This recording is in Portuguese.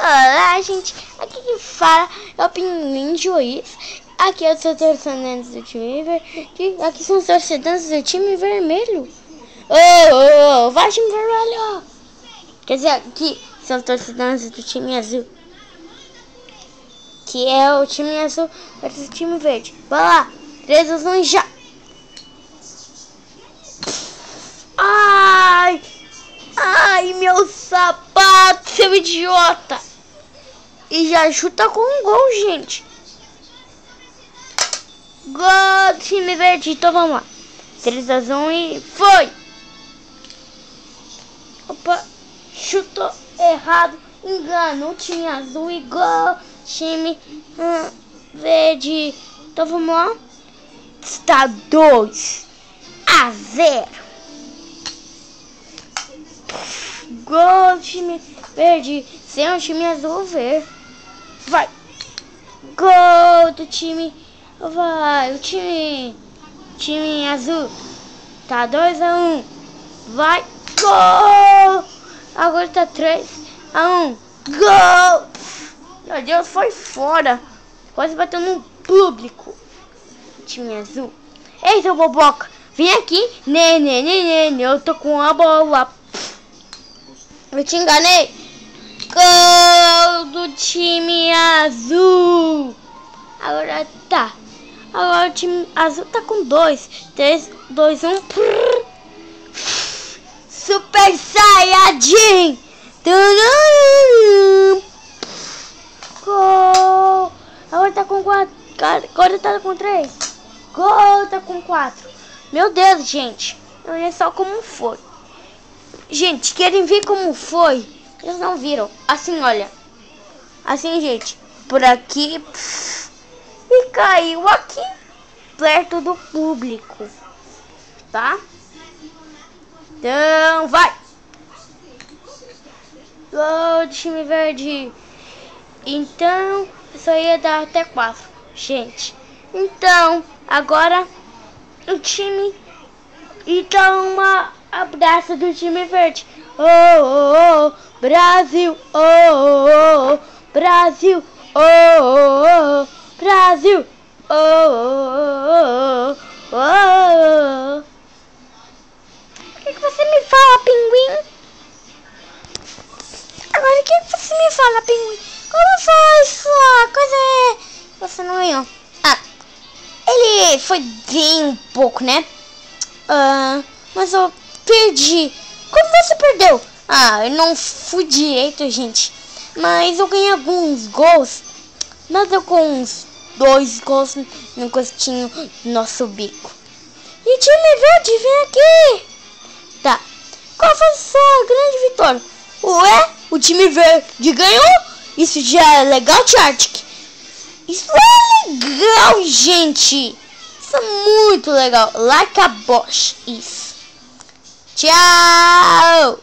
Olá, gente. Aqui quem fala é o Pinguim Juiz. Aqui eu sou torcedores do time verde. Aqui são os torcedores do time vermelho. Vai time vermelho. Quer dizer, aqui são os torcedores do time azul. Que é o time azul versus o time verde. Vai lá. 3, 2, 1 já. Ai, meu sapato, seu idiota. E já chuta com um gol, gente. Gol do time verde. Então vamos lá. 3, 2, 1 e foi. Opa, chutou errado. Engano o time azul e gol. Time verde. Então vamos lá. Está 2 a 0. Gol do time verde. Sem o time azul ver. Vai. Gol do time. Vai. O time azul. Tá 2 a 1. Vai. Gol. Agora tá 3 a 1. Gol. Meu Deus, foi fora. Quase bateu no público. Time azul. Ei, seu boboca. Vem aqui. Eu tô com a bola. Eu te enganei. Gol do time azul. Agora tá. Agora o time azul tá com 2. 3, 2, 1. Super Saiyajin. Gol. Agora tá com 4. Agora tá com 3. Gol, tá com 4. Meu Deus, gente. Olha só como foi. Gente, querem ver como foi? Eles não viram. Assim, olha. Assim, gente. Por aqui. E caiu aqui. Perto do público. Tá? Então, vai. Gol do time verde. Então, isso aí ia dar até 4. Gente. Então, agora o time. Então, um abraço do time verde. Brasil. Brasil. Brasil. O que você me fala, pinguim? Agora o que você me fala, pinguim? Como foi sua coisa? Você não ganhou. Ele foi bem um pouco, né? Mas eu perdi. Como você perdeu? Eu não fui direito, gente. Mas eu ganhei alguns gols. Nada com uns 2 gols no gostinho do nosso bico. E o time verde, vem aqui. Tá. Qual foi a sua grande vitória? Ué? O time verde ganhou? Isso já é legal, Chartic? Isso é legal, gente. Isso é muito legal. Like a Bosch. Isso. Tchau.